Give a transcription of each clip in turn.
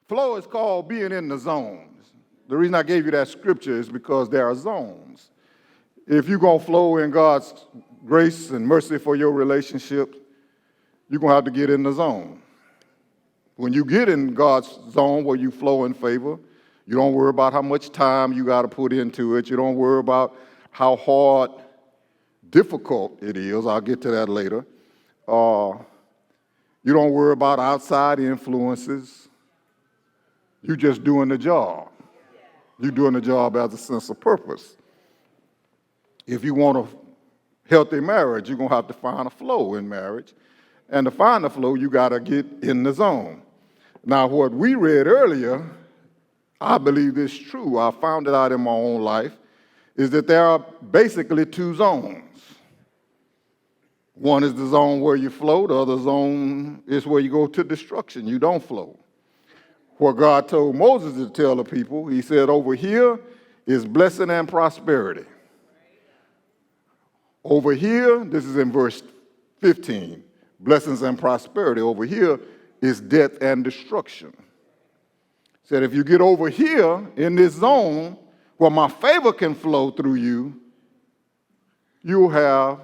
Flow is called being in the zones. The reason I gave you that scripture is because there are zones. If you're going to flow in God's grace and mercy for your relationships, you're going to have to get in the zone. When you get in God's zone where you flow in favor, you don't worry about how much time you got to put into it. You don't worry about how hard, difficult it is. I'll get to that later. You don't worry about outside influences. You're just doing the job. You're doing the job as a sense of purpose. If you want a healthy marriage, you're going to have to find a flow in marriage. And to find the flow, you got to get in the zone. Now, what we read earlier, I believe this is true. I found it out in my own life, is that there are basically two zones. One is the zone where you flow. The other zone is where you go to destruction. You don't flow. What God told Moses to tell the people, he said, over here is blessing and prosperity. Over here, this is in verse 15, blessings and prosperity. Over here is death and destruction. He said, if you get over here in this zone where my favor can flow through you, you'll have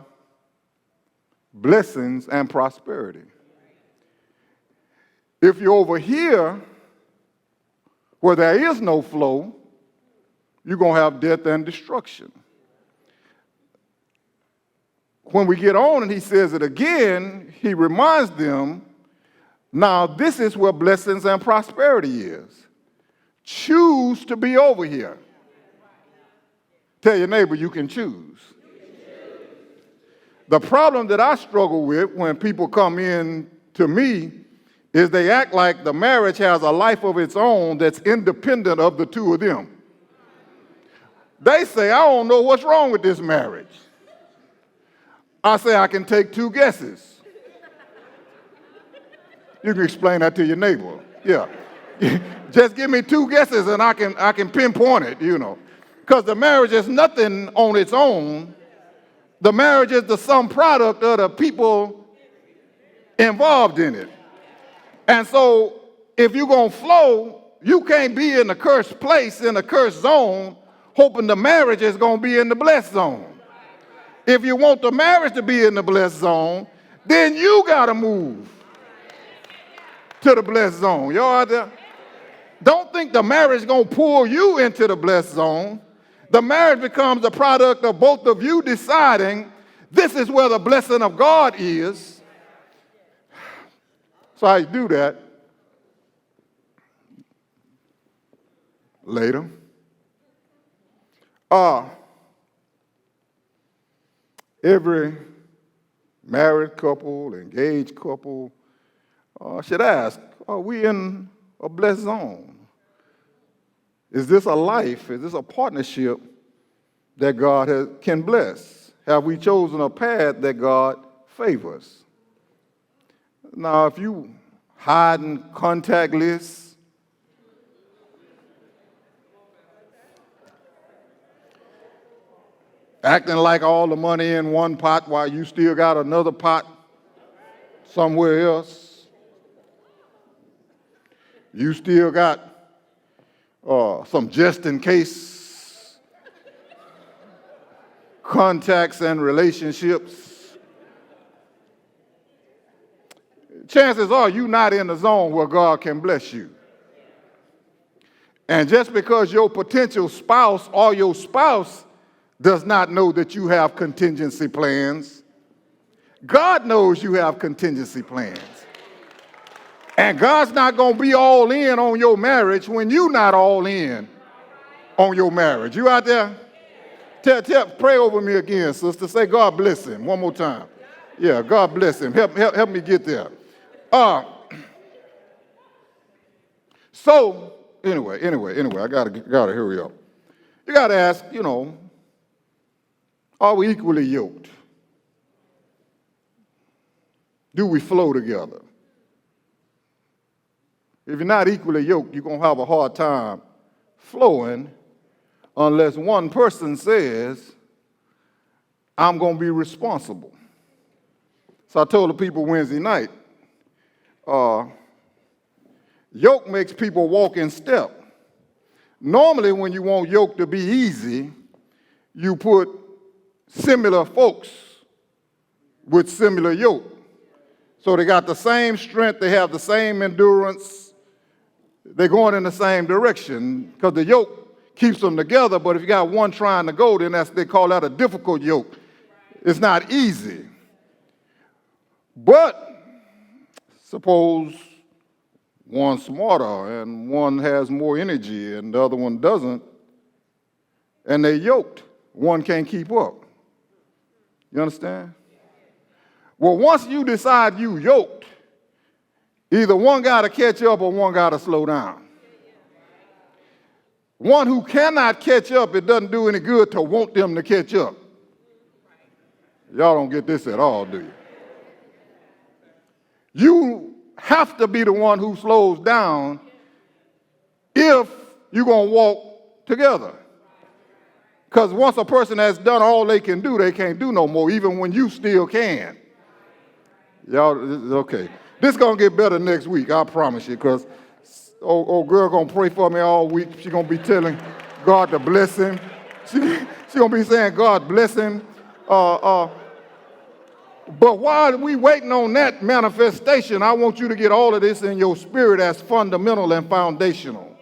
blessings and prosperity. If you're over here where there is no flow, you're going to have death and destruction. When we get on and he says it again, he reminds them, now this is where blessings and prosperity is. Choose to be over here. Tell your neighbor you can choose. The problem that I struggle with when people come in to me is they act like the marriage has a life of its own that's independent of the two of them. They say, I don't know what's wrong with this marriage. I say, I can take two guesses. You can explain that to your neighbor. Yeah. Just give me two guesses and I can pinpoint it, you know. Because the marriage is nothing on its own. The marriage is the sum product of the people involved in it. And so if you're going to flow, you can't be in the cursed place, in the cursed zone, hoping the marriage is going to be in the blessed zone. If you want the marriage to be in the blessed zone, then you got to move to the blessed zone. Y'all out there? Don't think the marriage is going to pull you into the blessed zone. The marriage becomes the product of both of you deciding this is where the blessing of God is. So how you do that? Later. Every married couple, engaged couple, should ask, are we in a blessed zone? Is this a life? Is this a partnership that God can bless? Have we chosen a path that God favors? Now, if you hiding contact lists, acting like all the money in one pot while you still got another pot somewhere else, you still got some just in case contacts and relationships, chances are you're not in the zone where God can bless you. And just because your potential spouse or your spouse does not know that you have contingency plans, God knows you have contingency plans. And God's not going to be all in on your marriage when you're not all in on your marriage. You out there? Pray over me again, sister. Say, God bless him. One more time. Yeah, God bless him. Help me get there. So, anyway, I gotta hurry up. You gotta ask, are we equally yoked? Do we flow together? If you're not equally yoked, you're going to have a hard time flowing unless one person says, I'm going to be responsible. So I told the people Wednesday night, Yoke makes people walk in step. Normally, when you want yoke to be easy, you put similar folks with similar yoke. So they got the same strength, they have the same endurance, they're going in the same direction because the yoke keeps them together. But if you got one trying to go, then they call that a difficult yoke. It's not easy. But suppose one's smarter and one has more energy and the other one doesn't, and they're yoked. One can't keep up. You understand? Well, once you decide you yoked, either one got to catch up or one got to slow down. One who cannot catch up, it doesn't do any good to want them to catch up. Y'all don't get this at all, do you? You have to be the one who slows down if you're going to walk together. Because once a person has done all they can do, they can't do no more, even when you still can. Y'all, okay. This is going to get better next week, I promise you, because old girl going to pray for me all week. She's going to be telling God to bless him. She going to be saying, God bless him. But while we waiting on that manifestation, I want you to get all of this in your spirit as fundamental and foundational.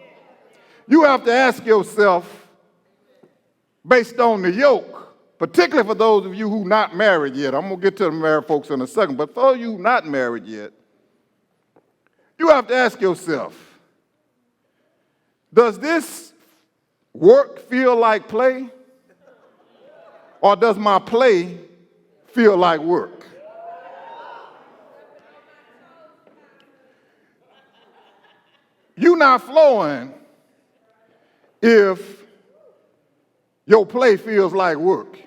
You have to ask yourself, based on the yoke, particularly for those of you who not married yet. I'm going to get to the married folks in a second, but for you not married yet, you have to ask yourself, does this work feel like play? Or does my play feel like work? You're not flowing if your play feels like work.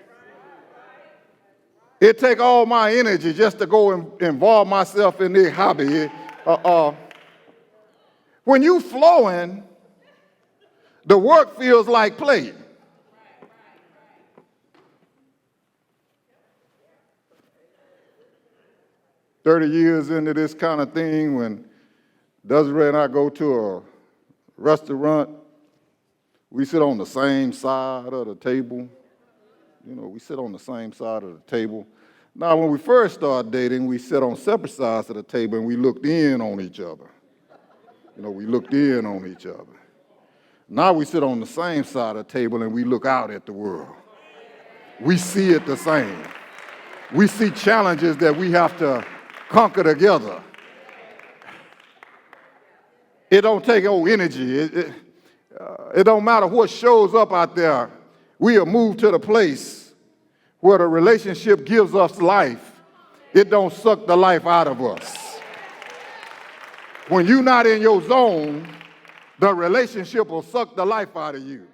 It take all my energy just to go and involve myself in this hobby. When you flowing, the work feels like play. "30 years into this kind of thing, when Desiree and I go to a restaurant, we sit on the same side of the table. You know, we sit on the same side of the table. Now, when we first started dating, we sat on separate sides of the table and we looked in on each other. You know, we looked in on each other. Now we sit on the same side of the table and we look out at the world. We see it the same. We see challenges that we have to conquer together. It don't take no energy. It don't matter what shows up out there. We are moved to the place where the relationship gives us life. It don't suck the life out of us. When you're not in your zone, the relationship will suck the life out of you.